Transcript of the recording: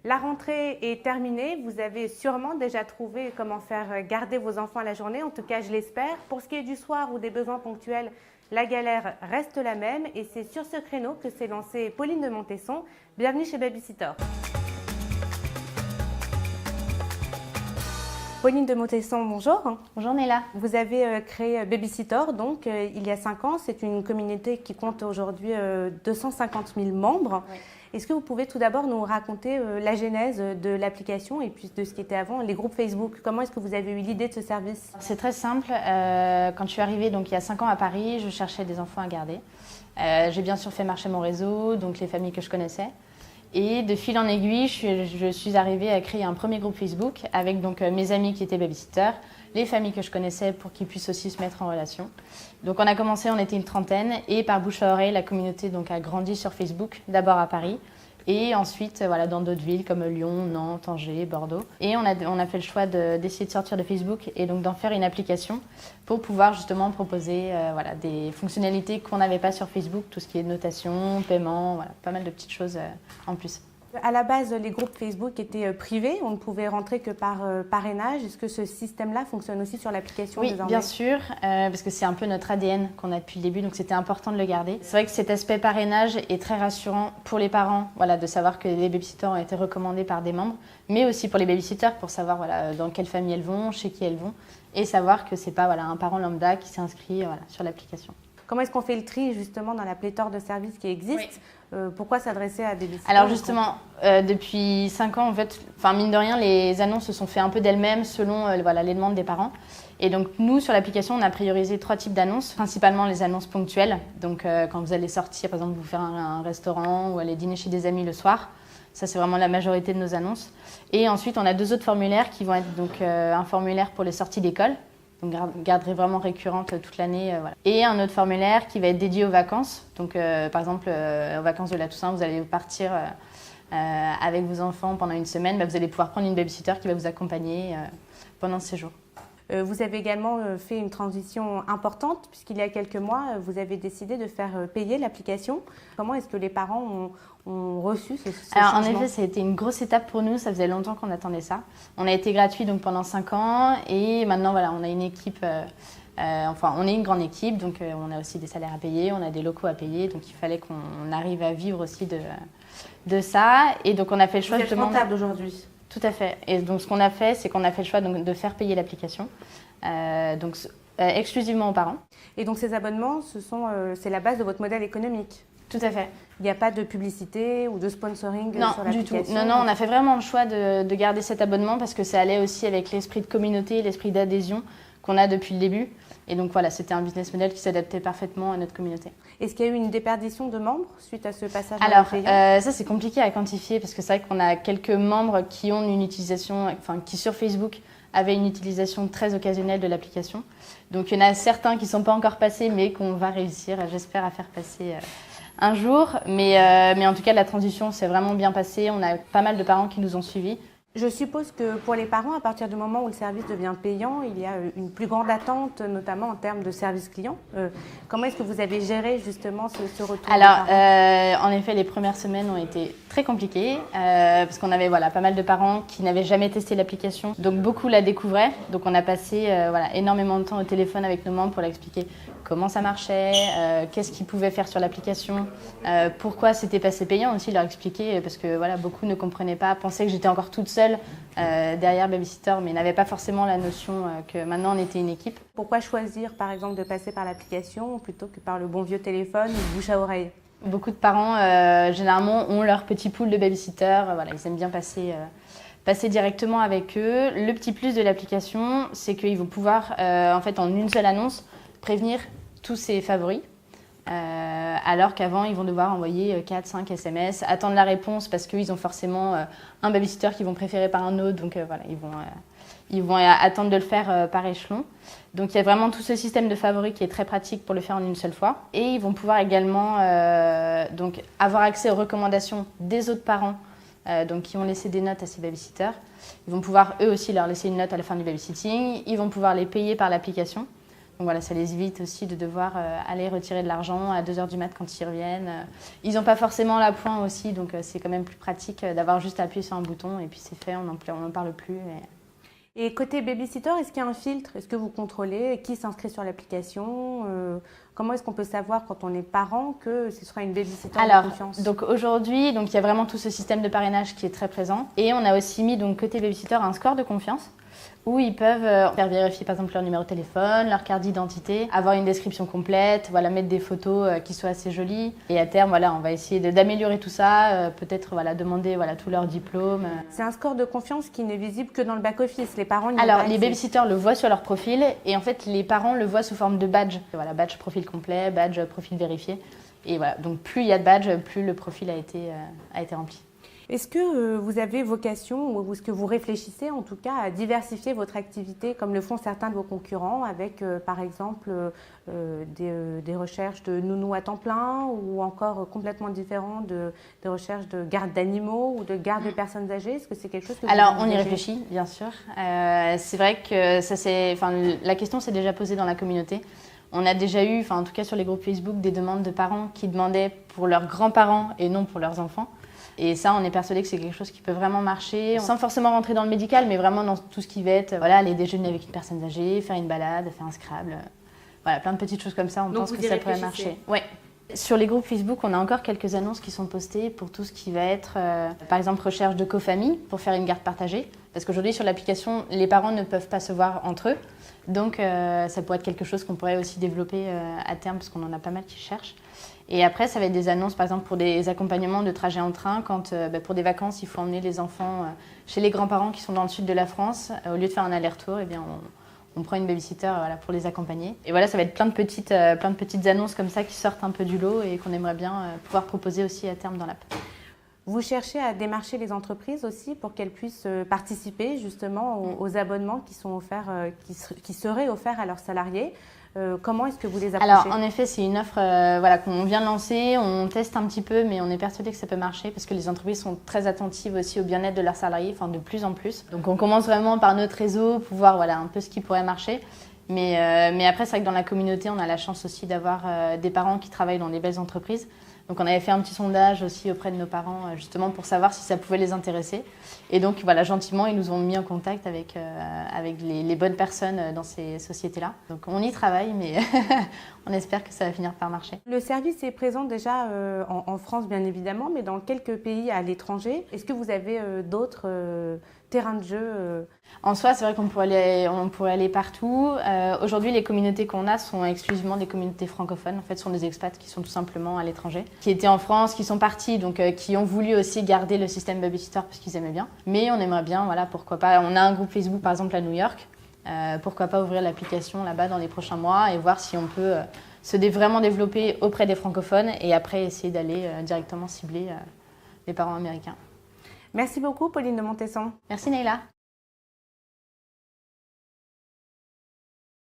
La rentrée est terminée, vous avez sûrement déjà trouvé comment faire garder vos enfants à la journée, en tout cas je l'espère. Pour ce qui est du soir ou des besoins ponctuels, la galère reste la même et c'est sur ce créneau que s'est lancée Pauline de Montesson. Bienvenue chez Babysitter. Pauline de Montesson, bonjour. Bonjour Néla. Vous avez créé Babysitter, donc il y a 5 ans. C'est une communauté qui compte aujourd'hui 250 000 membres. Oui. Est-ce que vous pouvez tout d'abord nous raconter la genèse de l'application et puis de ce qui était avant, les groupes Facebook? Comment est-ce que vous avez eu l'idée de ce service? C'est très simple. Quand je suis arrivée donc, il y a 5 ans à Paris, je cherchais des enfants à garder. J'ai bien sûr fait marcher mon réseau, donc les familles que je connaissais. Et de fil en aiguille, je suis arrivée à créer un premier groupe Facebook avec donc, mes amis qui étaient babysitters, les familles que je connaissais pour qu'ils puissent aussi se mettre en relation. Donc on a commencé, on était une trentaine et par bouche à oreille, la communauté donc, a grandi sur Facebook, d'abord à Paris et ensuite voilà, dans d'autres villes comme Lyon, Nantes, Angers, Bordeaux. Et on a fait le choix d'essayer de sortir de Facebook et donc d'en faire une application pour pouvoir justement proposer voilà, des fonctionnalités qu'on n'avait pas sur Facebook, tout ce qui est notation, paiement, voilà, pas mal de petites choses en plus. À la base, les groupes Facebook étaient privés, on ne pouvait rentrer que par parrainage. Est-ce que ce système-là fonctionne aussi sur l'application désormais? Oui, bien sûr, parce que c'est un peu notre ADN qu'on a depuis le début, donc c'était important de le garder. C'est vrai que cet aspect parrainage est très rassurant pour les parents, voilà, de savoir que les babysitters ont été recommandés par des membres, mais aussi pour les babysitters pour savoir voilà, dans quelle famille elles vont, chez qui elles vont, et savoir que ce n'est pas voilà, un parent lambda qui s'inscrit voilà, sur l'application. Comment est-ce qu'on fait le tri justement dans la pléthore de services qui existent? Oui. Pourquoi s'adresser à des babysitters? Alors justement, depuis 5 ans, en fait, mine de rien, les annonces se sont fait un peu d'elles-mêmes selon voilà, les demandes des parents. Et donc nous, sur l'application, on a priorisé 3 types d'annonces, principalement les annonces ponctuelles. Donc quand vous allez sortir, par exemple, vous faire un restaurant ou aller dîner chez des amis le soir. Ça, c'est vraiment la majorité de nos annonces. Et ensuite, on a 2 autres formulaires qui vont être donc, un formulaire pour les sorties d'école. Donc garderie vraiment récurrente toute l'année. Voilà. Et un autre formulaire qui va être dédié aux vacances. Donc par exemple, aux vacances de la Toussaint, vous allez partir avec vos enfants pendant une semaine. Vous allez pouvoir prendre une babysitter qui va vous accompagner pendant ce séjour. Vous avez également fait une transition importante puisqu'il y a quelques mois, vous avez décidé de faire payer l'application. Comment est-ce que les parents ont reçu ce changement? En effet, ça a été une grosse étape pour nous. Ça faisait longtemps qu'on attendait ça. On a été gratuit donc, pendant 5 ans et maintenant, voilà, on a une équipe, on est une grande équipe. Donc, on a aussi des salaires à payer, on a des locaux à payer. Donc, il fallait qu'on arrive à vivre aussi de ça. Et donc, on a fait le choix justement... Vous êtes rentable aujourd'hui? Tout à fait. Et donc, ce qu'on a fait, c'est qu'on a fait le choix donc, de faire payer l'application, exclusivement aux parents. Et donc, ces abonnements, c'est la base de votre modèle économique? Tout à fait. Il n'y a pas de publicité ou de sponsoring sur l'application? Non, du tout. Non, on a fait vraiment le choix de garder cet abonnement parce que ça allait aussi avec l'esprit de communauté, l'esprit d'adhésion qu'on a depuis le début. Et donc voilà, c'était un business model qui s'adaptait parfaitement à notre communauté. Est-ce qu'il y a eu une déperdition de membres suite à ce passage? Alors, ça c'est compliqué à quantifier parce que c'est vrai qu'on a quelques membres qui ont une utilisation, qui sur Facebook avaient une utilisation très occasionnelle de l'application. Donc il y en a certains qui ne sont pas encore passés mais qu'on va réussir, j'espère, à faire passer un jour. Mais en tout cas, la transition s'est vraiment bien passée. On a pas mal de parents qui nous ont suivis. Je suppose que pour les parents, à partir du moment où le service devient payant, il y a une plus grande attente, notamment en termes de service client. Comment est-ce que vous avez géré justement ce retour? Alors, en effet, les premières semaines ont été très compliquées parce qu'on avait voilà, pas mal de parents qui n'avaient jamais testé l'application. Donc, beaucoup la découvraient. Donc, on a passé voilà, énormément de temps au téléphone avec nos membres pour leur expliquer comment ça marchait, qu'est-ce qu'ils pouvaient faire sur l'application, pourquoi c'était passé payant aussi, leur expliquer parce que voilà, beaucoup ne comprenaient pas, pensaient que j'étais encore toute seule derrière Babysitter, mais n'avaient pas forcément la notion que maintenant on était une équipe. Pourquoi choisir par exemple de passer par l'application plutôt que par le bon vieux téléphone ou bouche à oreille? Beaucoup de parents généralement ont leur petit pool de babysitter, voilà, ils aiment bien passer directement avec eux. Le petit plus de l'application, c'est qu'ils vont pouvoir en fait en une seule annonce prévenir tous ses favoris. Alors qu'avant, ils vont devoir envoyer 4-5 SMS, attendre la réponse parce qu'ils ont forcément un babysitter qu'ils vont préférer par un autre. Donc voilà, ils vont attendre de le faire par échelon. Donc il y a vraiment tout ce système de favoris qui est très pratique pour le faire en une seule fois. Et ils vont pouvoir également donc avoir accès aux recommandations des autres parents donc qui ont laissé des notes à ces babysitters. Ils vont pouvoir eux aussi leur laisser une note à la fin du babysitting. Ils vont pouvoir les payer par l'application. Donc voilà, ça les évite aussi de devoir aller retirer de l'argent à 2 h du mat quand ils reviennent. Ils n'ont pas forcément l'appoint aussi, donc c'est quand même plus pratique d'avoir juste à appuyer sur un bouton et puis c'est fait, on n'en parle plus. Et côté babysitter, est-ce qu'il y a un filtre? Est-ce que vous contrôlez qui s'inscrit sur l'application? Comment est-ce qu'on peut savoir quand on est parent que ce sera une babysitter de confiance? Donc aujourd'hui, il y a vraiment tout ce système de parrainage qui est très présent. Et on a aussi mis donc, côté babysitter un score de confiance où ils peuvent faire vérifier par exemple leur numéro de téléphone, leur carte d'identité, avoir une description complète, voilà, mettre des photos qui soient assez jolies. Et à terme, voilà, on va essayer d'améliorer tout ça, peut-être voilà, demander voilà, tous leurs diplômes. C'est un score de confiance qui n'est visible que dans le back-office. Les parents n'y Alors, ont pas les accès. babysitters le voient sur leur profil et en fait, les parents le voient sous forme de badge. Voilà, badge profil complet, badge profil vérifié. Et voilà, donc plus il y a de badge, plus le profil a été rempli. Est-ce que vous avez vocation, ou est-ce que vous réfléchissez en tout cas à diversifier votre activité comme le font certains de vos concurrents avec par exemple des recherches de nounous à temps plein ou encore complètement différents des recherches de garde d'animaux ou de garde de personnes âgées? Est-ce que c'est quelque chose que Alors vous on y envisagez? réfléchit bien sûr. C'est vrai que la question s'est déjà posée dans la communauté. On a déjà eu, en tout cas sur les groupes Facebook, des demandes de parents qui demandaient pour leurs grands-parents et non pour leurs enfants. Et ça, on est persuadé que c'est quelque chose qui peut vraiment marcher, sans forcément rentrer dans le médical, mais vraiment dans tout ce qui va être, voilà, aller déjeuner avec une personne âgée, faire une balade, faire un Scrabble, voilà, plein de petites choses comme ça. On pense que ça pourrait marcher. Ouais. Sur les groupes Facebook, on a encore quelques annonces qui sont postées pour tout ce qui va être, par exemple, recherche de cofamille pour faire une garde partagée. Parce qu'aujourd'hui, sur l'application, les parents ne peuvent pas se voir entre eux. Donc, ça pourrait être quelque chose qu'on pourrait aussi développer à terme, parce qu'on en a pas mal qui cherchent. Et après, ça va être des annonces, par exemple, pour des accompagnements de trajets en train. Quand, pour des vacances, il faut emmener les enfants chez les grands-parents qui sont dans le sud de la France. Au lieu de faire un aller-retour, eh bien, on prend une babysitter voilà, pour les accompagner. Et voilà, ça va être plein de petites annonces comme ça qui sortent un peu du lot et qu'on aimerait bien pouvoir proposer aussi à terme dans l'app. Vous cherchez à démarcher les entreprises aussi pour qu'elles puissent participer justement aux abonnements qui sont offerts, qui seraient offerts à leurs salariés. Comment est-ce que vous les approchez? Alors, en effet, c'est une offre voilà, qu'on vient de lancer. On teste un petit peu, mais on est persuadé que ça peut marcher parce que les entreprises sont très attentives aussi au bien-être de leurs salariés, de plus en plus. Donc, on commence vraiment par notre réseau pour voir voilà, un peu ce qui pourrait marcher. Mais après, c'est vrai que dans la communauté, on a la chance aussi d'avoir des parents qui travaillent dans des belles entreprises. Donc, on avait fait un petit sondage aussi auprès de nos parents, justement, pour savoir si ça pouvait les intéresser. Et donc, voilà, gentiment, ils nous ont mis en contact avec les bonnes personnes dans ces sociétés-là. Donc, on y travaille, mais on espère que ça va finir par marcher. Le service est présent déjà en France, bien évidemment, mais dans quelques pays à l'étranger. Est-ce que vous avez d'autres terrains de jeu En soi, c'est vrai qu'on pourrait aller partout. Aujourd'hui, les communautés qu'on a sont exclusivement des communautés francophones. En fait, ce sont des expats qui sont tout simplement à l'étranger, qui étaient en France, qui sont partis, donc qui ont voulu aussi garder le système babysitter parce qu'ils aimaient bien. Mais on aimerait bien, voilà, pourquoi pas. On a un groupe Facebook, par exemple, à New York. Pourquoi pas ouvrir l'application là-bas dans les prochains mois et voir si on peut vraiment développer auprès des francophones et après essayer d'aller directement cibler les parents américains. Merci beaucoup, Pauline de Montesson. Merci, Neila.